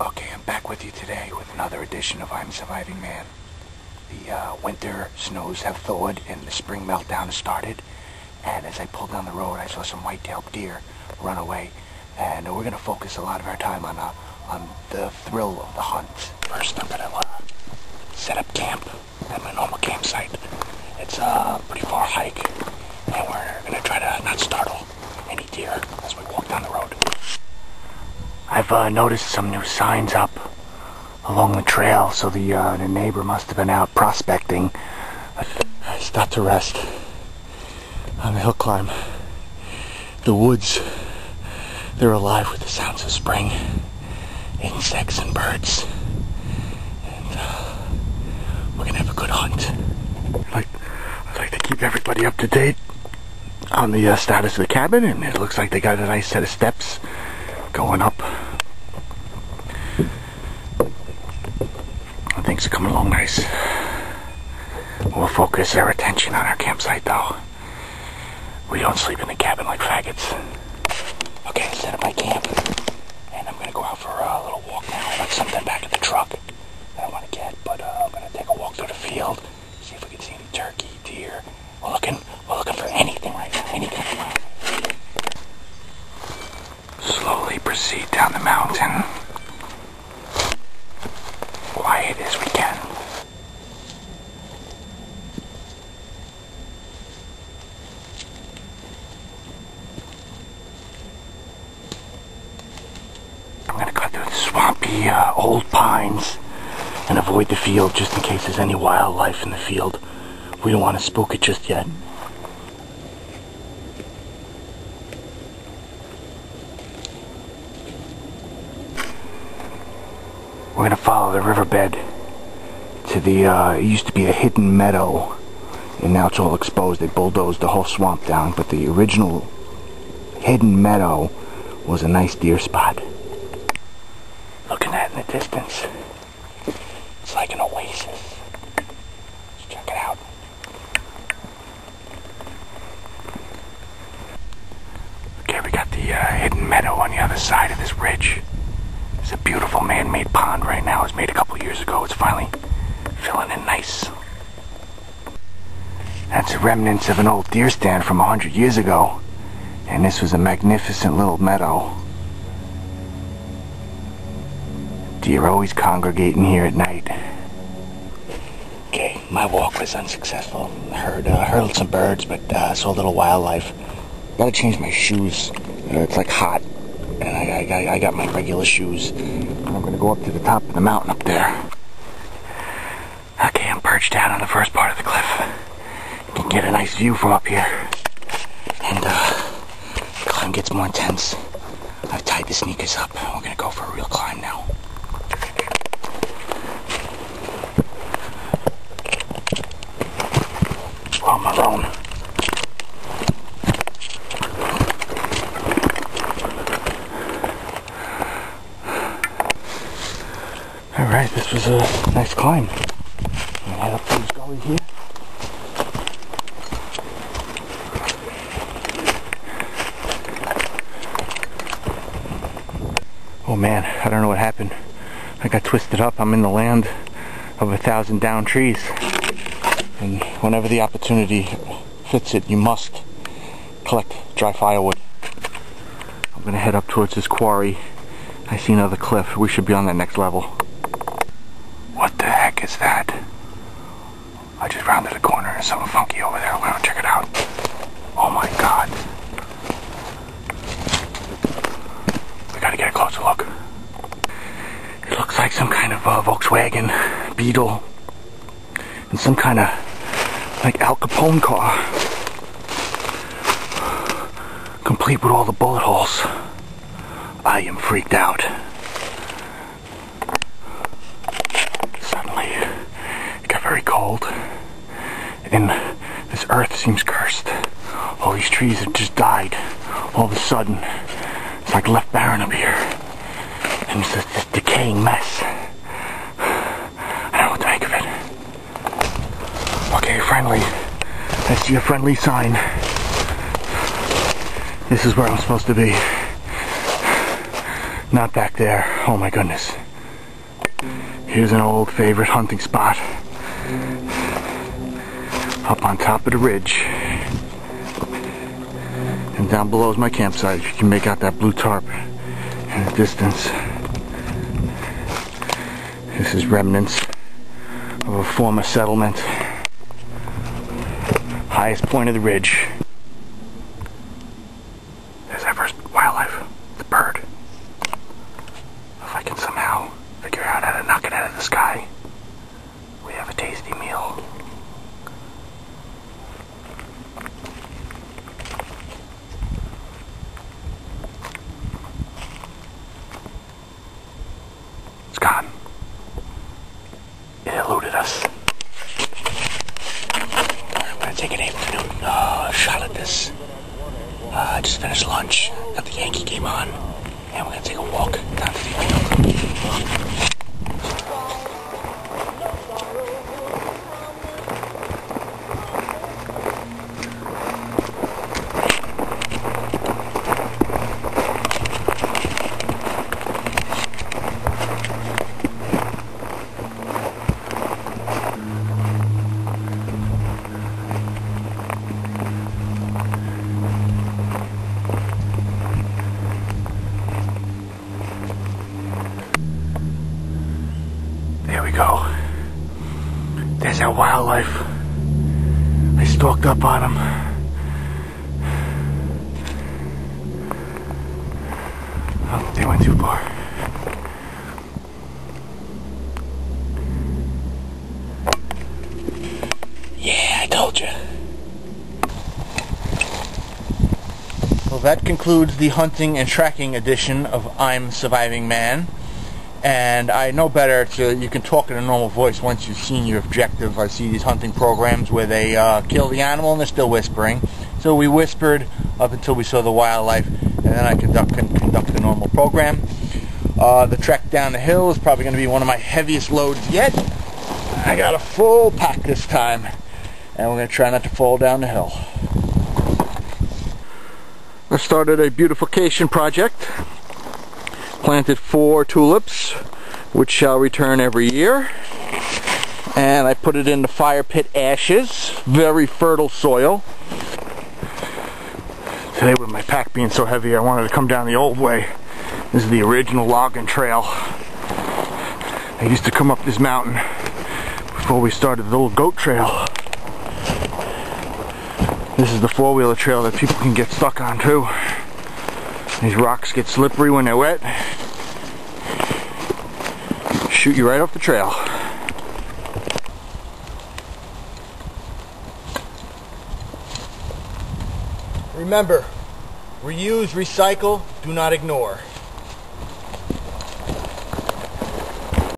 Okay, I'm back with you today with another edition of I'm Surviving Man. The winter snows have thawed and the spring meltdown has started. And as I pulled down the road, I saw some white-tailed deer run away. And we're going to focus a lot of our time on the thrill of the hunt. First, I'm going to set up camp at my normal campsite. It's a pretty far hike, and we're going to try to not startle any deer as we walk down the road. I've noticed some new signs up along the trail, so the neighbor must have been out prospecting. I stopped to rest on the hill climb. The woods, they're alive with the sounds of spring, insects and birds, and we're gonna have a good hunt. I'd like to keep everybody up to date on the status of the cabin, and it looks like they got a nice set of steps going up. Things are coming along nice. We'll focus our attention on our campsite though. We don't sleep in the cabin like faggots. Okay, I set up my camp, and I'm gonna go out for a little walk now. I got something back at the truck that I want to get, but I'm gonna take a walk through the field, see if we can see any turkey, deer. We're looking for anything right now, anything. Slowly proceed down the mountain, quiet as we can. I'm going to cut through the swampy old pines and avoid the field just in case there's any wildlife in the field. We don't want to spook it just yet. We're going to follow the riverbed to the, it used to be a hidden meadow, and now it's all exposed. They bulldozed the whole swamp down, but the original hidden meadow was a nice deer spot. Looking at it in the distance, it's like an oasis. Let's check it out. Okay, we got the hidden meadow on the other side of this ridge. It's a beautiful man-made pond right now. It was made a couple years ago. It's finally filling in nice. That's the remnants of an old deer stand from 100 years ago. And this was a magnificent little meadow. Deer always congregating here at night. Okay, my walk was unsuccessful. I heard some birds, but saw a little wildlife. Gotta change my shoes. It's like hot. And I got my regular shoes. I'm gonna go up to the top of the mountain up there. Okay, I'm perched down on the first part of the cliff. You can get a nice view from up here. And the climb gets more intense. I've tied the sneakers up. We're gonna go for a real climb now. Well, I'm alone. Alright, this was a nice climb. I'm gonna head up this gully here. Oh man, I don't know what happened. I got twisted up. I'm in the land of 1,000 down trees. And whenever the opportunity fits it, you must collect dry firewood. I'm gonna head up towards this quarry. I see another cliff. We should be on that next level. What the heck is that? I just rounded a corner and something funky over there. We're gonna check it out. Oh my god. We gotta get a closer look. It looks like some kind of Volkswagen Beetle and some kind of like Al Capone car, complete with all the bullet holes. I am freaked out. Suddenly, it got very cold, and this earth seems cursed. All these trees have just died. All of a sudden, it's like left barren up here, and it's this decaying mess. I don't know what to make of it. Okay, friendly. I see a friendly sign. This is where I'm supposed to be. Not back there. Oh my goodness. Here's an old favorite hunting spot. Up on top of the ridge. And down below is my campsite. You can make out that blue tarp in the distance. This is remnants of a former settlement. Highest point of the ridge. There's our first wildlife, the bird. If I can somehow figure out how to knock it out of the sky, we have a tasty meal. It's gone. It eluded us. I'm gonna take an afternoon shot at this. I just finished lunch, got the Yankee game on, and we're gonna take a walk down to the field. There we go. There's our wildlife. I stalked up on him. Oh, they went too far. Yeah, I told you. Well, that concludes the hunting and tracking edition of I'm Surviving Man. And I know better you can talk in a normal voice once you've seen your objective. I see these hunting programs where they kill the animal and they're still whispering. So we whispered up until we saw the wildlife, and then I conduct the normal program. The trek down the hill is probably going to be one of my heaviest loads yet. I got a full pack this time, and we're going to try not to fall down the hill. I started a beautification project. Planted 4 tulips, which shall return every year, and I put it in the fire pit ashes, very fertile soil. Today, with my pack being so heavy, I wanted to come down the old way. This is the original logging trail. I used to come up this mountain before we started the little goat trail. This is the 4-wheeler trail that people can get stuck on too. These rocks get slippery when they're wet. Shoot you right off the trail. Remember, reuse, recycle, do not ignore.